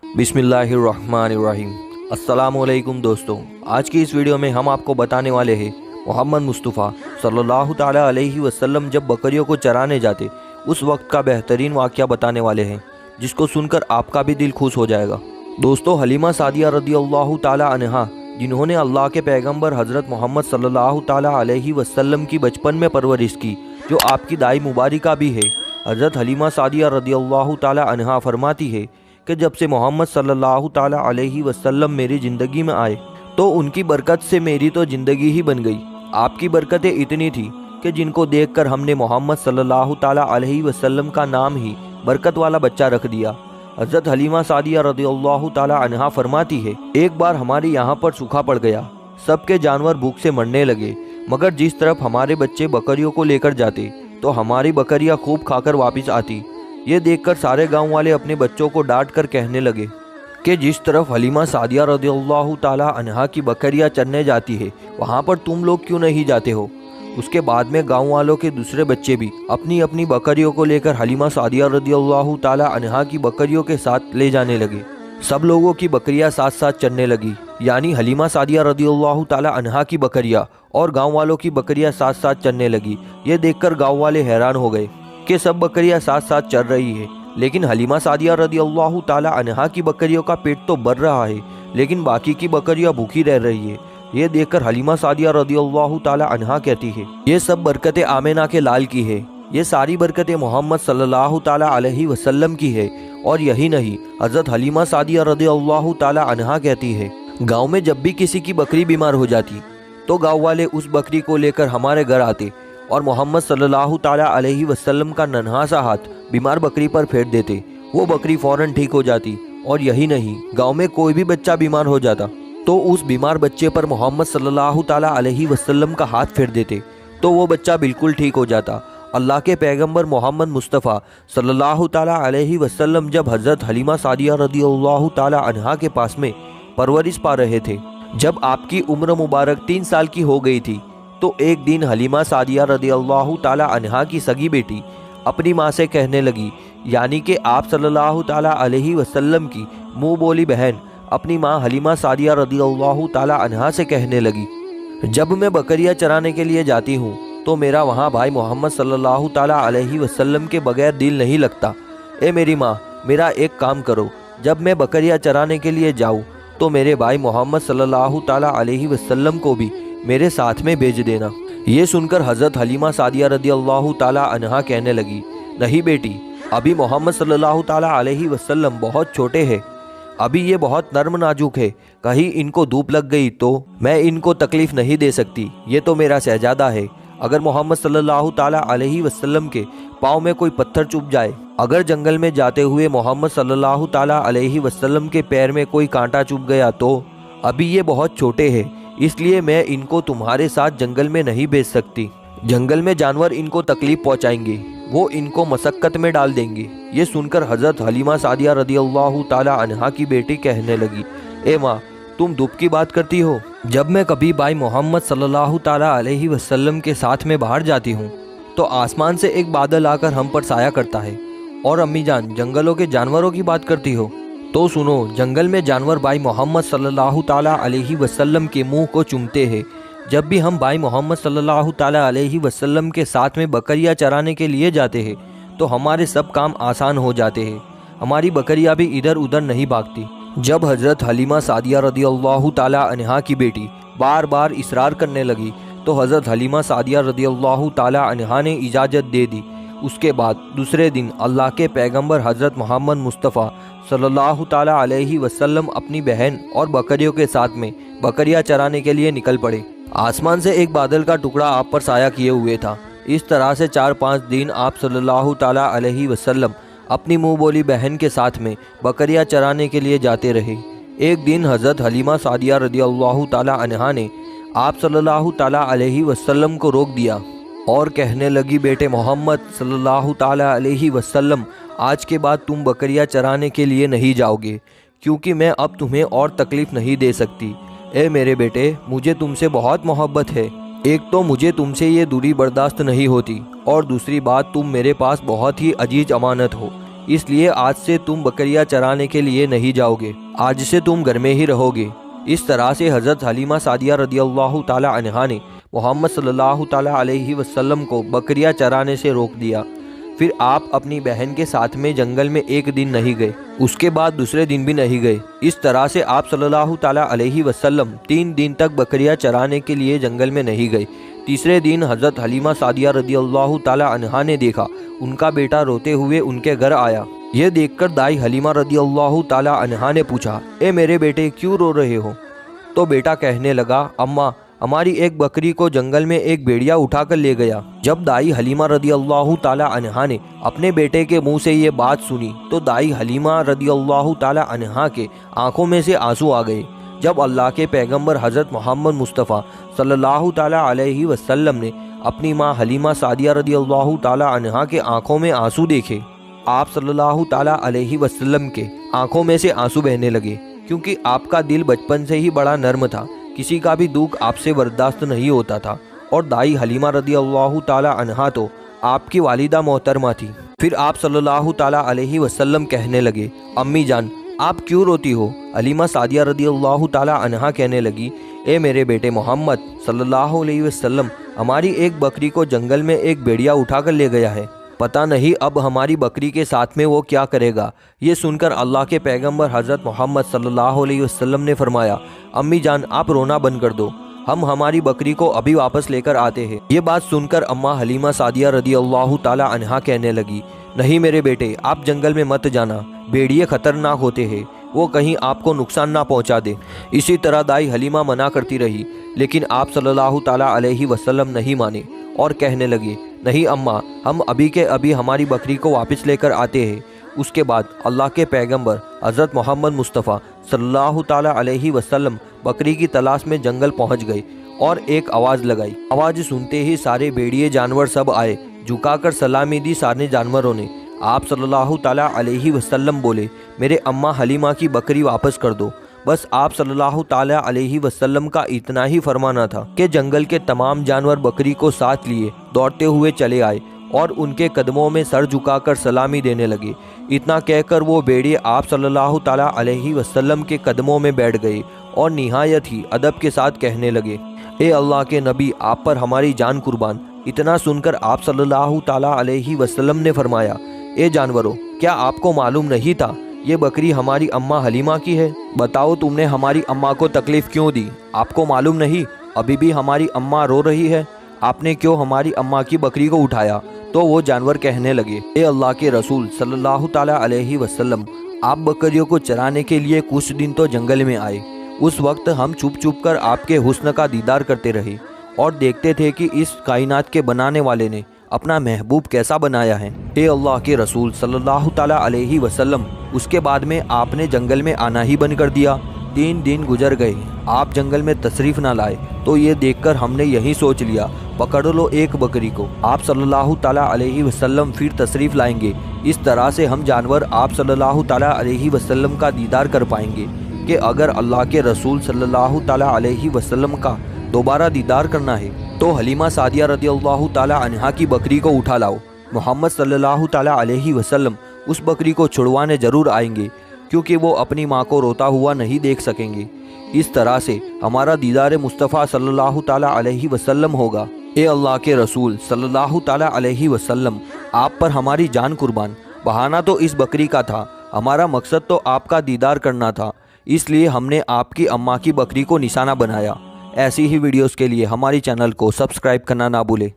बिस्मिल्लाहिर्रहमानिर्रहीम। अस्सलामुअलैकुम दोस्तों, आज की इस वीडियो में हम आपको बताने वाले हैं मोहम्मद मुस्तफ़ा सल्लल्लाहु ताला अलैहि वसल्लम जब बकरियों को चराने जाते उस वक्त का बेहतरीन वाक़या बताने वाले हैं, जिसको सुनकर आपका भी दिल खुश हो जाएगा। दोस्तों, हलीमा सादिया रदियल्लाहु ताला अन्हा, जिन्होंने अल्लाह के पैगंबर हज़रत मोहम्मद सल्लल्लाहु ताला अलैहि वसल्लम की बचपन में परवरिश की, जो आपकी दाई मुबारिका भी है। हज़रत हलीमा सादिया रदियल्लाहु ताला अन्हा फरमाती है कि जब से मोहम्मद सल्लल्लाहु ताला अलैहि वसल्लम मेरी ज़िंदगी में आए तो उनकी बरकत से मेरी तो ज़िंदगी ही बन गई। आपकी बरकतें इतनी थी कि जिनको देखकर हमने मोहम्मद सल्लल्लाहु ताला अलैहि वसल्लम का नाम ही बरकत वाला बच्चा रख दिया। हज़रत हलीमा सादिया रदियल्लाहु ताला अन्हा फरमाती है, एक बार हमारे यहाँ पर सूखा पड़ गया, सबके जानवर भूख से मरने लगे, मगर जिस तरफ हमारे बच्चे बकरियों को लेकर जाते तो हमारी बकरियाँ खूब खाकर वापस आती। ये देखकर सारे गांव वाले अपने बच्चों को डांट कर कहने लगे कि जिस तरफ हलीमा सादिया रदियल्लाहु ताला अन्हा की बकरियां चरने जाती है वहां पर तुम लोग क्यों नहीं जाते हो। उसके बाद में गांव वालों के दूसरे बच्चे भी अपनी अपनी बकरियों को लेकर हलीमा सादिया रदियल्लाहु ताला अन्हा की बकरियों के साथ ले जाने लगे। सब लोगों की बकरियां साथ साथ चरने लगी, यानी हलीमा सादिया रदियल्लाहु ताला अन्हा की बकरियां और गाँव वालों की बकरियां साथ साथ चरने लगी। ये देखकर गाँव वाले हैरान हो गए कि सब बकरियां साथ साथ चर रही है, लेकिन हलीमा सादिया रदियल्लाहु ताला अन्हा की बकरियों का पेट तो भर रहा है, लेकिन बाकी की बकरियां भूखी रह रही है। ये देखकर हलीमा सादिया रदियल्लाहु ताला अन्हा कहती है, ये सब बरकतें आमिना के लाल की है, ये सारी बरकतें मोहम्मद सल्लल्लाहु ताला अलैहि वसल्लम की है। और यही नहीं, हज़रत हलीमा सादिया रदियल्लाहु ताला अन्हा कहती है, गाँव में जब भी किसी की बकरी बीमार हो जाती तो गाँव वाले उस बकरी को लेकर हमारे घर आते और मोहम्मद सल्लल्लाहु ताला अलैहि वसल्लम का नन्हा सा हाथ बीमार बकरी पर फेर देते, वो बकरी फौरन ठीक हो जाती। और यही नहीं, गांव में कोई भी बच्चा बीमार हो जाता तो उस बीमार बच्चे पर मोहम्मद सल्लल्लाहु ताला अलैहि वसल्लम का हाथ फेर देते तो वो बच्चा बिल्कुल ठीक हो जाता। अल्लाह के पैगंबर मोहम्मद मुस्तफ़ा सल्लल्लाहु ताला अलैहि वसल्लम जब हज़रत हलीमा सादिया रदियल्लाहु ताला अन्हा के पास में परवरिश पा रहे थे, जब आपकी उम्र मुबारक 3 साल की हो गई थी, तो एक दिन हलीमा सादिया रदियल्लाहु ताला अन्हा की सगी बेटी अपनी माँ से कहने लगी, यानी कि आप सल्लल्लाहु ताला अलैहि वसल्लम की मुँह बोली बहन अपनी माँ हलीमा सादिया रदियल्लाहु ताला अन्हा से कहने लगी, जब मैं बकरियाँ चराने के लिए जाती हूँ तो मेरा वहाँ भाई मोहम्मद सल्लल्लाहु ताला अलैहि वसल्लम के बगैर दिल नहीं लगता। ए मेरी माँ, मेरा एक काम करो, जब मैं बकरियाँ चराने के लिए जाऊँ तो मेरे भाई मोहम्मद सल्लल्लाहु ताला अलैहि वसल्लम को भी मेरे साथ में भेज देना। ये सुनकर हज़रत हलीमा सादिया रदियल्लाहु ताला अन्हा कहने लगी, नहीं बेटी, अभी मोहम्मद सल्लल्लाहु ताला अलैहि वसल्लम बहुत छोटे हैं, अभी ये बहुत नर्म नाजुक है, कहीं इनको धूप लग गई तो मैं इनको तकलीफ़ नहीं दे सकती। ये तो मेरा शहजादा है, अगर मोहम्मद सल्लल्लाहु ताला अलैहि वसल्लम के पाँव में कोई पत्थर चुभ जाए, अगर जंगल में जाते हुए मोहम्मद सल्लल्लाहु ताला अलैहि वसल्लम के पैर में कोई कांटा चुभ गया तो अभी ये बहुत छोटे हैं, इसलिए मैं इनको तुम्हारे साथ जंगल में नहीं भेज सकती। जंगल में जानवर इनको तकलीफ पहुंचाएंगे, वो इनको मशक्कत में डाल देंगे। ये सुनकर हज़रत हलीमा सादिया रदियल्लाहु ताला अन्हा की बेटी कहने लगी, ए माँ, तुम धूप की बात करती हो, जब मैं कभी भाई मोहम्मद सल्लल्लाहु ताला अलैहि वसल्लम के साथ में बाहर जाती हूँ तो आसमान से एक बादल आकर हम पर साया करता है। और अम्मी जान, जंगलों के जानवरों की बात करती हो तो सुनो, जंगल में जानवर भाई मोहम्मद सल्लल्लाहु ताला अलैहि वसल्लम के मुंह को चूमते हैं। जब भी हम भाई मोहम्मद सल्लल्लाहु ताला अलैहि वसल्लम के साथ में बकरियां चराने के लिए जाते हैं तो हमारे सब काम आसान हो जाते हैं, हमारी बकरियां भी इधर उधर नहीं भागती। जब हज़रत हलीमा सादिया रदियल्लाहु ताला अन्हा की बेटी बार बार इसरार करने लगी तो हज़रत हलीमा सादिया रदियल्लाहु ताला अन्हा ने इजाज़त दे दी। उसके बाद दूसरे दिन अल्लाह के पैगंबर हज़रत मोहम्मद मुस्तफ़ा सल्लल्लाहु ताला अलैहि वसल्लम अपनी बहन और बकरियों के साथ में बकरियां चराने के लिए निकल पड़े। आसमान से एक बादल का टुकड़ा आप पर साया किए हुए था। इस तरह से 4-5 दिन आप सल्लल्लाहु ताला अलैहि वसल्लम अपनी मुँह बोली बहन के साथ में बकरियां चराने के लिए जाते रहे। एक दिन हज़रत हलीमा सादिया रदियल्लाहु ताला अन्हा ने आप सल्लल्लाहु ताला अलैहि वसल्लम को रोक दिया और कहने लगी, बेटे मोहम्मद सल्लल्लाहु ताला अलैहि वसल्लम, आज के बाद तुम बकरियां चराने के लिए नहीं जाओगे, क्योंकि मैं अब तुम्हें और तकलीफ़ नहीं दे सकती। ए मेरे बेटे, मुझे तुमसे बहुत मोहब्बत है, एक तो मुझे तुमसे ये दूरी बर्दाश्त नहीं होती और दूसरी बात, तुम मेरे पास बहुत ही अजीज अमानत हो, اس لیے آج سے تم بکریاں چرانے کے لیے نہیں جاؤ گے، آج سے تم گھر میں ہی رہو گے۔ اس طرح سے حضرت حلیمہ سعدیہ رضی اللہ تعالی عنہا نے محمد صلی اللہ تعالی علیہ وسلم کو بکریاں چرانے سے روک دیا۔ پھر آپ اپنی بہن کے ساتھ میں جنگل میں ایک دن نہیں گئے، اس کے بعد دوسرے دن بھی نہیں گئے۔ اس طرح سے آپ صلی اللہ تعالی علیہ وسلم 3 دن تک بکریاں چرانے کے لیے جنگل میں نہیں گئے۔ تیسرے دن حضرت حلیمہ سعدیہ رضی اللہ تعالی عنہا نے دیکھا ان کا بیٹا روتے ہوئے ان کے گھر آیا۔ یہ دیکھ کر دائی حلیمہ رضی اللہ تعالی عنہا نے پوچھا، اے میرے بیٹے کیوں رو رہے ہو؟ تو بیٹا کہنے لگا، اماں ہماری ایک بکری کو جنگل میں ایک بھیڑیا اٹھا کر لے گیا۔ جب دائی حلیمہ رضی اللہ تعالی عنہا نے اپنے بیٹے کے منہ سے یہ بات سنی تو دائی حلیمہ رضی اللہ تعالی عنہا کے آنکھوں میں سے آنسو آ گئے۔ جب اللہ کے پیغمبر حضرت محمد مصطفیٰ صلی اللہ تعالی علیہ وسلم نے اپنی ماں حلیمہ سعدیہ رضی اللہ تعالی عنہا کے آنکھوں میں آنسو دیکھے، آپ صلی اللہ تعالی علیہ وسلم کے آنکھوں میں سے آنسو بہنے لگے، کیونکہ آپ کا دل بچپن سے ہی بڑا نرم تھا، کسی کا بھی دکھ آپ سے برداشت نہیں ہوتا تھا۔ اور دائی حلیمہ رضی اللہ تعالی عنہا تو آپ کی والدہ محترمہ تھی۔ پھر آپ صلی اللہ تعالی علیہ وسلم کہنے لگے، امی جان آپ کیوں روتی ہو؟ حلیمہ سعدیہ رضی اللہ تعالی عنہا کہنے لگی، اے میرے بیٹے محمد صلی اللہ علیہ وسلم، ہماری ایک بکری کو جنگل میں ایک بھیڑیا اٹھا کر لے گیا ہے، پتہ نہیں اب ہماری بکری کے ساتھ میں وہ کیا کرے گا۔ یہ سن کر اللہ کے پیغمبر حضرت محمد صلی اللہ علیہ وسلم نے فرمایا، امی جان آپ رونا بند کر دو، ہم ہماری بکری کو ابھی واپس لے کر آتے ہیں۔ یہ بات سن کر اماں حلیمہ سعدیہ رضی اللہ تعالی عنہا کہنے لگی، نہیں میرے بیٹے آپ جنگل میں مت جانا، بھیڑیے خطرناک ہوتے ہیں، وہ کہیں آپ کو نقصان نہ پہنچا دے۔ اسی طرح دائی حلیمہ منع کرتی رہی، لیکن آپ صلی اللہ تعالی علیہ وسلم نہیں مانے اور کہنے لگے، نہیں اماں ہم ابھی کے ابھی ہماری بکری کو واپس لے کر آتے ہیں۔ اس کے بعد اللہ کے پیغمبر حضرت محمد مصطفیٰ صلی اللہ تعالی علیہ وسلم بکری کی تلاش میں جنگل پہنچ گئے اور ایک آواز لگائی۔ آواز سنتے ہی سارے بھیڑیے جانور سب آئے، جھکا کر سلامی دی سارے جانوروں نے۔ آپ صلی اللہ تعالی علیہ وسلم بولے، میرے اماں حلیمہ کی بکری واپس کر دو۔ بس آپ صلی اللہ تعالی علیہ وسلم کا اتنا ہی فرمانا تھا کہ جنگل کے تمام جانور بکری کو ساتھ لیے دوڑتے ہوئے چلے آئے اور ان کے قدموں میں سر جھکا کر سلامی دینے لگے۔ اتنا کہہ کر وہ بھیڑیے آپ صلی اللہ تعالی علیہ وسلم کے قدموں میں بیٹھ گئے اور نہایت ہی ادب کے ساتھ کہنے لگے، اے اللہ کے نبی آپ پر ہماری جان قربان۔ اتنا سن کر آپ صلی اللہ تعالی علیہ وسلم نے فرمایا، اے جانوروں کیا آپ کو معلوم نہیں تھا یہ بکری ہماری اماں حلیمہ کی ہے؟ بتاؤ تم نے ہماری اماں کو تکلیف کیوں دی؟ آپ کو معلوم نہیں ابھی بھی ہماری اماں رو رہی ہے؟ آپ نے کیوں ہماری اماں کی بکری کو اٹھایا؟ تو وہ جانور کہنے لگے، اے اللہ کے رسول صلی اللہ تعالی علیہ وسلم، آپ بکریوں کو چرانے کے لیے کچھ دن تو جنگل میں آئے، اس وقت ہم چھپ چھپ کر آپ کے حسن کا دیدار کرتے رہے اور دیکھتے تھے کہ اس کائنات کے بنانے والے نے اپنا محبوب کیسا بنایا ہے۔ اے اللہ کے رسول صلی اللہ تعالی علیہ وسلم، اس کے بعد میں آپ نے جنگل میں آنا ہی بند کر دیا۔ 3 دن گزر گئے، آپ جنگل میں تشریف نہ لائے، تو یہ دیکھ کر ہم نے یہی سوچ لیا پکڑ لو ایک بکری کو، آپ صلی اللہ تعالی علیہ وسلم پھر تشریف لائیں گے، اس طرح سے ہم جانور آپ صلی اللہ تعالی علیہ وسلم کا دیدار کر پائیں گے۔ کہ اگر اللہ کے رسول صلی اللہ تعالی علیہ وسلم کا دوبارہ دیدار کرنا ہے تو حلیمہ سعدیہ رضی اللہ تعالی عنہا کی بکری کو اٹھا لاؤ۔ محمد صلی اللہ تعالی علیہ وسلم اس بکری کو چھڑوانے ضرور آئیں گے، کیونکہ وہ اپنی ماں کو روتا ہوا نہیں دیکھ سکیں گے۔ اس طرح سے ہمارا دیدار مصطفیٰ صلی اللہ تعالی علیہ وسلم ہوگا۔ اے اللہ کے رسول صلی اللہ تعالی علیہ وسلم، آپ پر ہماری جان قربان۔ بہانہ تو اس بکری کا تھا، ہمارا مقصد تو آپ کا دیدار کرنا تھا، اس لیے ہم نے آپ کی اماں کی بکری کو نشانہ بنایا۔ ایسی ہی ویڈیوز کے لیے ہماری چینل کو سبسکرائب کرنا نہ بھولے۔